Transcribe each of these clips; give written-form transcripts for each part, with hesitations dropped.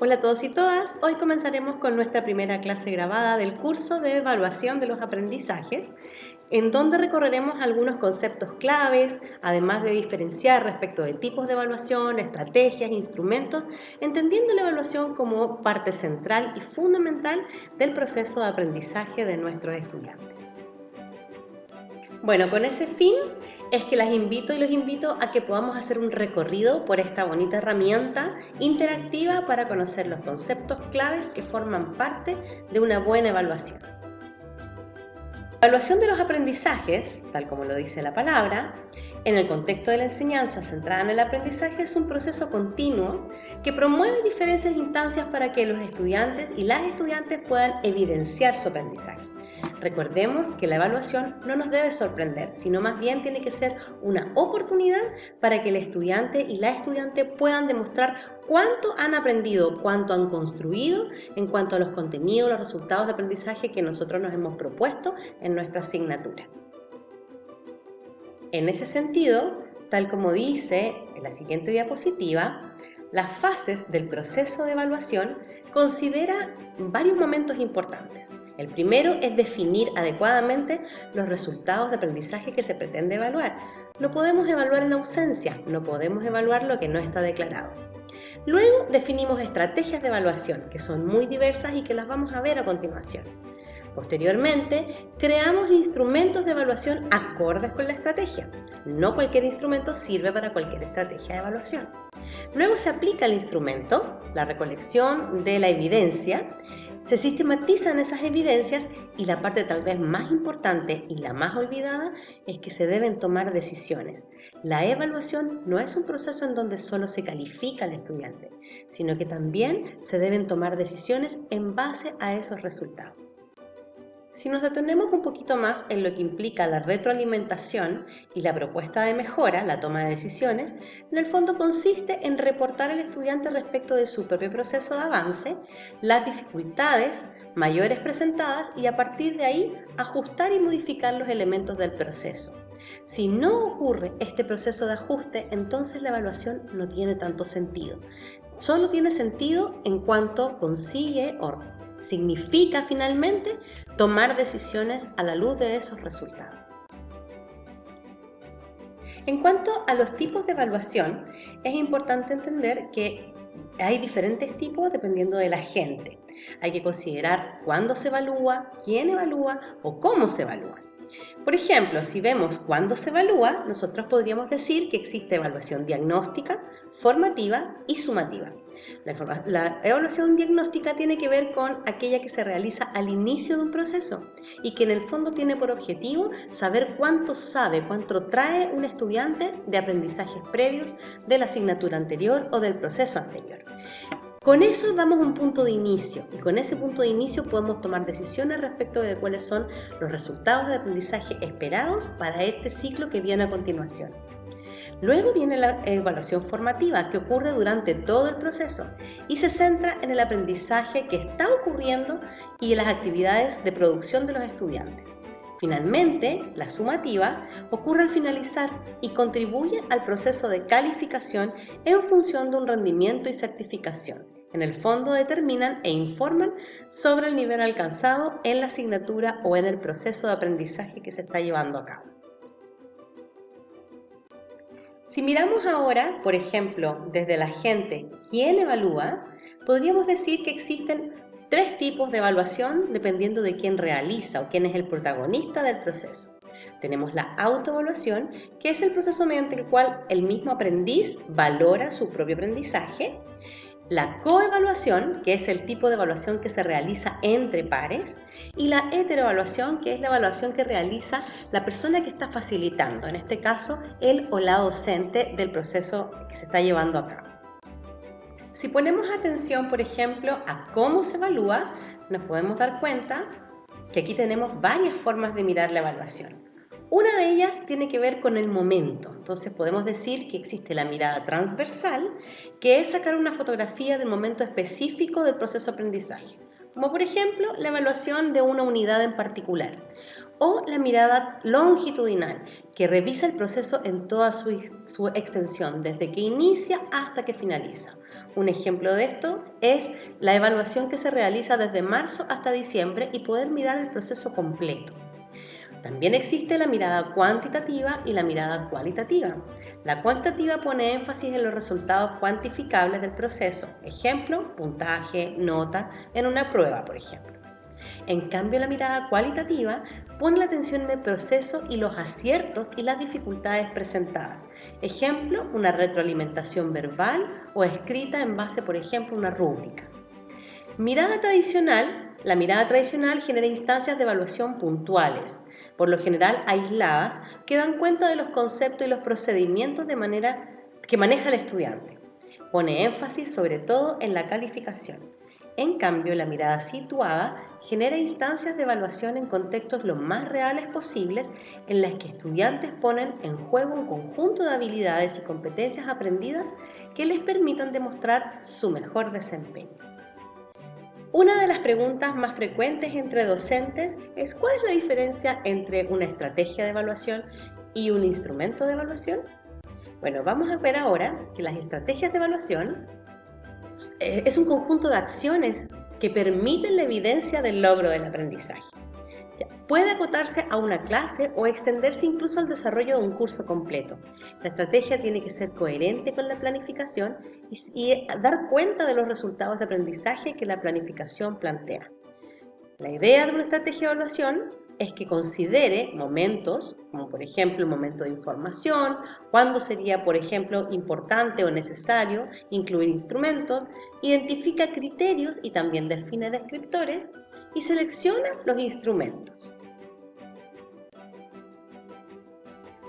Hola a todos y todas, hoy comenzaremos con nuestra primera clase grabada del curso de evaluación de los aprendizajes, en donde recorreremos algunos conceptos claves, además de diferenciar respecto de tipos de evaluación, estrategias, instrumentos, entendiendo la evaluación como parte central y fundamental del proceso de aprendizaje de nuestros estudiantes. Bueno, con ese fin es que las invito y los invito a que podamos hacer un recorrido por esta bonita herramienta interactiva para conocer los conceptos claves que forman parte de una buena evaluación. La evaluación de los aprendizajes, tal como lo dice la palabra, en el contexto de la enseñanza centrada en el aprendizaje es un proceso continuo que promueve diferentes instancias para que los estudiantes y las estudiantes puedan evidenciar su aprendizaje. Recordemos que la evaluación no nos debe sorprender, sino más bien tiene que ser una oportunidad para que el estudiante y la estudiante puedan demostrar cuánto han aprendido, cuánto han construido en cuanto a los contenidos, los resultados de aprendizaje que nosotros nos hemos propuesto en nuestra asignatura. En ese sentido, tal como dice en la siguiente diapositiva, las fases del proceso de evaluación considera varios momentos importantes. El primero es definir adecuadamente los resultados de aprendizaje que se pretende evaluar. No podemos evaluar en ausencia, no podemos evaluar lo que no está declarado. Luego definimos estrategias de evaluación, que son muy diversas y que las vamos a ver a continuación. Posteriormente, creamos instrumentos de evaluación acordes con la estrategia. No cualquier instrumento sirve para cualquier estrategia de evaluación. Luego se aplica el instrumento, la recolección de la evidencia, se sistematizan esas evidencias y la parte tal vez más importante y la más olvidada es que se deben tomar decisiones. La evaluación no es un proceso en donde solo se califica al estudiante, sino que también se deben tomar decisiones en base a esos resultados. Si nos detenemos un poquito más en lo que implica la retroalimentación y la propuesta de mejora, la toma de decisiones, en el fondo consiste en reportar al estudiante respecto de su propio proceso de avance, las dificultades mayores presentadas y a partir de ahí ajustar y modificar los elementos del proceso. Si no ocurre este proceso de ajuste, entonces la evaluación no tiene tanto sentido. Solo tiene sentido en cuanto consigue o significa finalmente tomar decisiones a la luz de esos resultados. En cuanto a los tipos de evaluación, es importante entender que hay diferentes tipos dependiendo de la gente. Hay que considerar cuándo se evalúa, quién evalúa o cómo se evalúa. Por ejemplo, si vemos cuándo se evalúa, nosotros podríamos decir que existe evaluación diagnóstica, formativa y sumativa. La evaluación diagnóstica tiene que ver con aquella que se realiza al inicio de un proceso y que en el fondo tiene por objetivo saber cuánto sabe, cuánto trae un estudiante de aprendizajes previos de la asignatura anterior o del proceso anterior. Con eso damos un punto de inicio y con ese punto de inicio podemos tomar decisiones respecto de cuáles son los resultados de aprendizaje esperados para este ciclo que viene a continuación. Luego viene la evaluación formativa que ocurre durante todo el proceso y se centra en el aprendizaje que está ocurriendo y en las actividades de producción de los estudiantes. Finalmente, la sumativa ocurre al finalizar y contribuye al proceso de calificación en función de un rendimiento y certificación. En el fondo determinan e informan sobre el nivel alcanzado en la asignatura o en el proceso de aprendizaje que se está llevando a cabo. Si miramos ahora, por ejemplo, desde la gente, ¿quién evalúa? Podríamos decir que existen tres tipos de evaluación dependiendo de quién realiza o quién es el protagonista del proceso. Tenemos la autoevaluación, que es el proceso mediante el cual el mismo aprendiz valora su propio aprendizaje. La coevaluación, que es el tipo de evaluación que se realiza entre pares, y la heteroevaluación, que es la evaluación que realiza la persona que está facilitando, en este caso, el o la docente del proceso que se está llevando a cabo. Si ponemos atención, por ejemplo, a cómo se evalúa, nos podemos dar cuenta que aquí tenemos varias formas de mirar la evaluación. Una de ellas tiene que ver con el momento. Entonces podemos decir que existe la mirada transversal, que es sacar una fotografía del momento específico del proceso de aprendizaje, como por ejemplo la evaluación de una unidad en particular. o la mirada longitudinal, que revisa el proceso en toda su extensión, desde que inicia hasta que finaliza. Un ejemplo de esto es la evaluación que se realiza desde marzo hasta diciembre y poder mirar el proceso completo. También existe la mirada cuantitativa y la mirada cualitativa. La cuantitativa pone énfasis en los resultados cuantificables del proceso, ejemplo, puntaje, nota, en una prueba, por ejemplo. En cambio, la mirada cualitativa pone la atención en el proceso y los aciertos y las dificultades presentadas. Ejemplo, una retroalimentación verbal o escrita en base, por ejemplo, a una rúbrica. Mirada tradicional. La mirada tradicional genera instancias de evaluación puntuales, por lo general aisladas, que dan cuenta de los conceptos y los procedimientos de manera que maneja el estudiante. Pone énfasis sobre todo en la calificación. En cambio, la mirada situada genera instancias de evaluación en contextos lo más reales posibles, en las que estudiantes ponen en juego un conjunto de habilidades y competencias aprendidas que les permitan demostrar su mejor desempeño. Una de las preguntas más frecuentes entre docentes es ¿cuál es la diferencia entre una estrategia de evaluación y un instrumento de evaluación? Bueno, vamos a ver ahora que las estrategias de evaluación es un conjunto de acciones que permiten la evidencia del logro del aprendizaje. Puede acotarse a una clase o extenderse incluso al desarrollo de un curso completo. La estrategia tiene que ser coherente con la planificación y dar cuenta de los resultados de aprendizaje que la planificación plantea. La idea de una estrategia de evaluación es que considere momentos, como por ejemplo el momento de información, cuándo sería, por ejemplo, importante o necesario incluir instrumentos, identifica criterios y también define descriptores y selecciona los instrumentos.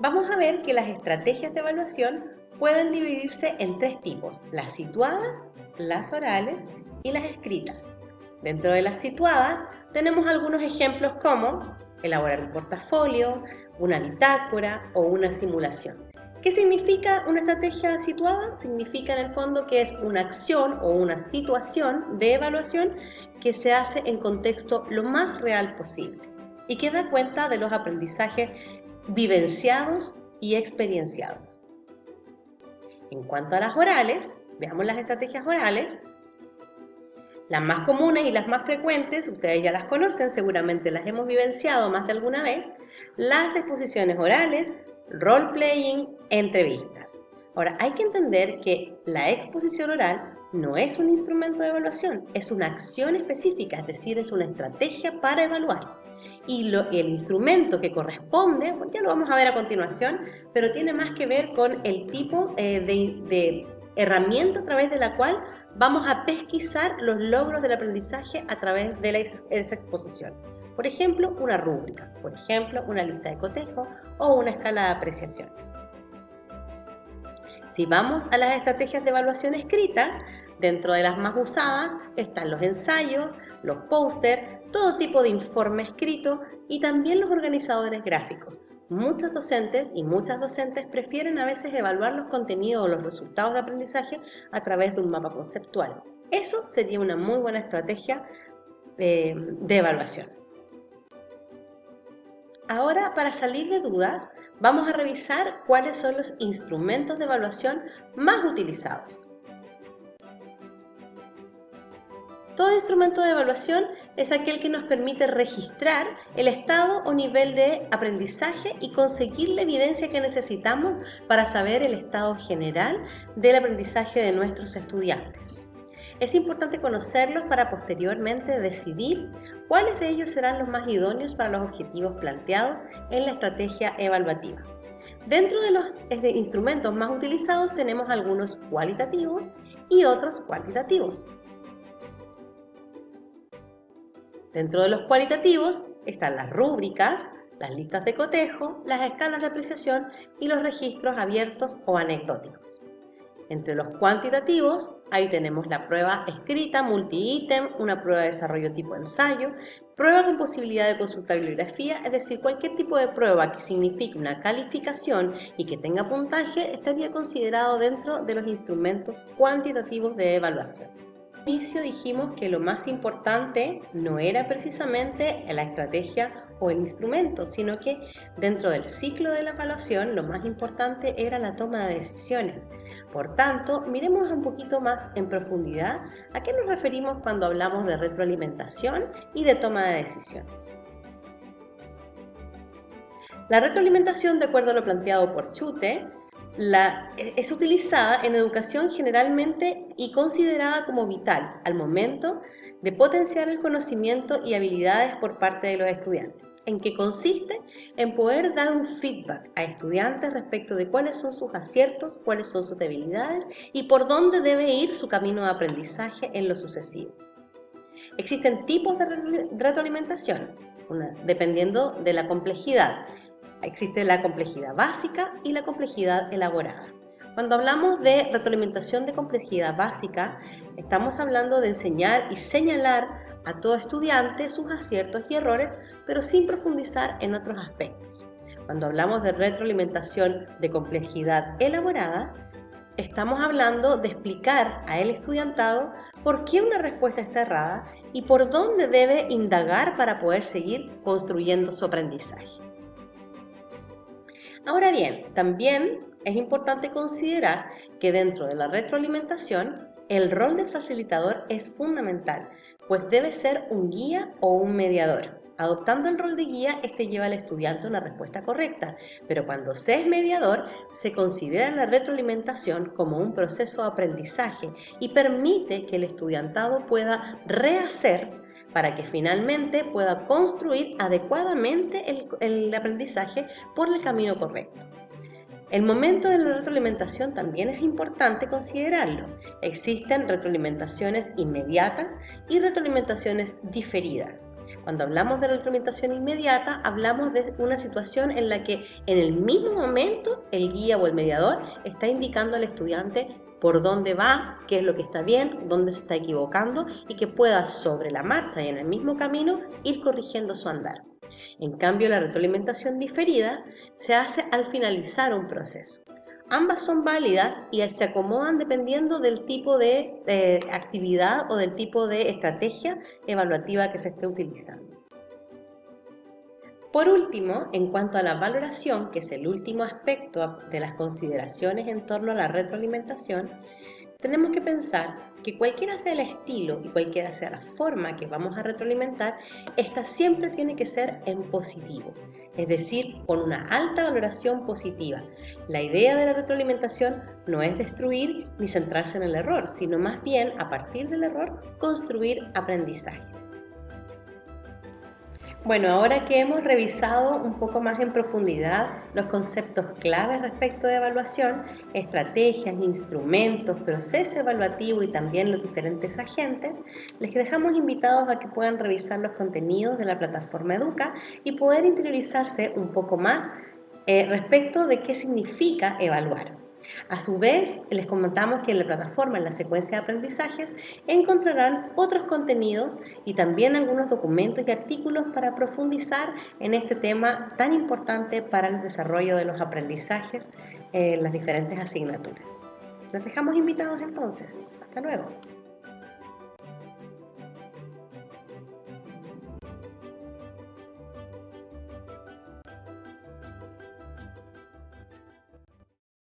Vamos a ver que las estrategias de evaluación pueden dividirse en tres tipos: las situadas, las orales y las escritas. Dentro de las situadas tenemos algunos ejemplos como elaborar un portafolio, una bitácora o una simulación. ¿Qué significa una estrategia situada? Significa en el fondo que es una acción o una situación de evaluación que se hace en contexto lo más real posible y que da cuenta de los aprendizajes vivenciados y experienciados. En cuanto a las orales, veamos las estrategias orales. Las más comunes y las más frecuentes, ustedes ya las conocen, seguramente las hemos vivenciado más de alguna vez: las exposiciones orales, role-playing, entrevistas. Ahora, hay que entender que la exposición oral no es un instrumento de evaluación, es una acción específica, es decir, es una estrategia para evaluar. Y el instrumento que corresponde, ya lo vamos a ver a continuación, pero tiene más que ver con el tipo de herramienta a través de la cual vamos a pesquisar los logros del aprendizaje a través de esa exposición. Por ejemplo, una rúbrica, por ejemplo, una lista de cotejo o una escala de apreciación. Si vamos a las estrategias de evaluación escrita, dentro de las más usadas están los ensayos, los pósters, todo tipo de informe escrito y también los organizadores gráficos. Muchos docentes y muchas docentes prefieren a veces evaluar los contenidos o los resultados de aprendizaje a través de un mapa conceptual. Eso sería una muy buena estrategia de evaluación. Ahora, para salir de dudas, vamos a revisar cuáles son los instrumentos de evaluación más utilizados. Todo instrumento de evaluación es aquel que nos permite registrar el estado o nivel de aprendizaje y conseguir la evidencia que necesitamos para saber el estado general del aprendizaje de nuestros estudiantes. Es importante conocerlos para posteriormente decidir cuáles de ellos serán los más idóneos para los objetivos planteados en la estrategia evaluativa. Dentro de los instrumentos más utilizados tenemos algunos cualitativos y otros cuantitativos. Dentro de los cualitativos están las rúbricas, las listas de cotejo, las escalas de apreciación y los registros abiertos o anecdóticos. Entre los cuantitativos, ahí tenemos la prueba escrita multi-ítem, una prueba de desarrollo tipo ensayo, prueba con posibilidad de consultar bibliografía, es decir, cualquier tipo de prueba que signifique una calificación y que tenga puntaje estaría considerado dentro de los instrumentos cuantitativos de evaluación. Al inicio dijimos que lo más importante no era precisamente la estrategia o el instrumento, sino que dentro del ciclo de la evaluación lo más importante era la toma de decisiones. Por tanto, miremos un poquito más en profundidad a qué nos referimos cuando hablamos de retroalimentación y de toma de decisiones. La retroalimentación, de acuerdo a lo planteado por Chute, es utilizada en educación generalmente y considerada como vital al momento de potenciar el conocimiento y habilidades por parte de los estudiantes, en que consiste en poder dar un feedback a estudiantes respecto de cuáles son sus aciertos, cuáles son sus debilidades y por dónde debe ir su camino de aprendizaje en lo sucesivo. Existen tipos de retroalimentación, dependiendo de la complejidad. Existe la complejidad básica y la complejidad elaborada. Cuando hablamos de retroalimentación de complejidad básica, estamos hablando de enseñar y señalar a todo estudiante sus aciertos y errores, pero sin profundizar en otros aspectos. Cuando hablamos de retroalimentación de complejidad elaborada, estamos hablando de explicar al estudiantado por qué una respuesta está errada y por dónde debe indagar para poder seguir construyendo su aprendizaje. Ahora bien, también es importante considerar que dentro de la retroalimentación, el rol de facilitador es fundamental, pues debe ser un guía o un mediador. Adoptando el rol de guía, este lleva al estudiante a una respuesta correcta, pero cuando se es mediador, se considera la retroalimentación como un proceso de aprendizaje y permite que el estudiantado pueda rehacer para que finalmente pueda construir adecuadamente el aprendizaje por el camino correcto. El momento de la retroalimentación también es importante considerarlo. Existen retroalimentaciones inmediatas y retroalimentaciones diferidas. Cuando hablamos de retroalimentación inmediata, hablamos de una situación en la que en el mismo momento el guía o el mediador está indicando al estudiante por dónde va, qué es lo que está bien, dónde se está equivocando y que pueda sobre la marcha y en el mismo camino ir corrigiendo su andar. En cambio, la retroalimentación diferida se hace al finalizar un proceso. Ambas son válidas y se acomodan dependiendo del tipo de actividad o del tipo de estrategia evaluativa que se esté utilizando. Por último, en cuanto a la valoración, que es el último aspecto de las consideraciones en torno a la retroalimentación, tenemos que pensar que cualquiera sea el estilo y cualquiera sea la forma que vamos a retroalimentar, esta siempre tiene que ser en positivo, es decir, con una alta valoración positiva. La idea de la retroalimentación no es destruir ni centrarse en el error, sino más bien, a partir del error, construir aprendizajes. Bueno, ahora que hemos revisado un poco más en profundidad los conceptos claves respecto de evaluación, estrategias, instrumentos, proceso evaluativo y también los diferentes agentes, les dejamos invitados a que puedan revisar los contenidos de la plataforma Educa y poder interiorizarse un poco más respecto de qué significa evaluar. A su vez, les comentamos que en la plataforma, en la secuencia de aprendizajes, encontrarán otros contenidos y también algunos documentos y artículos para profundizar en este tema tan importante para el desarrollo de los aprendizajes en las diferentes asignaturas. Les dejamos invitados entonces. Hasta luego.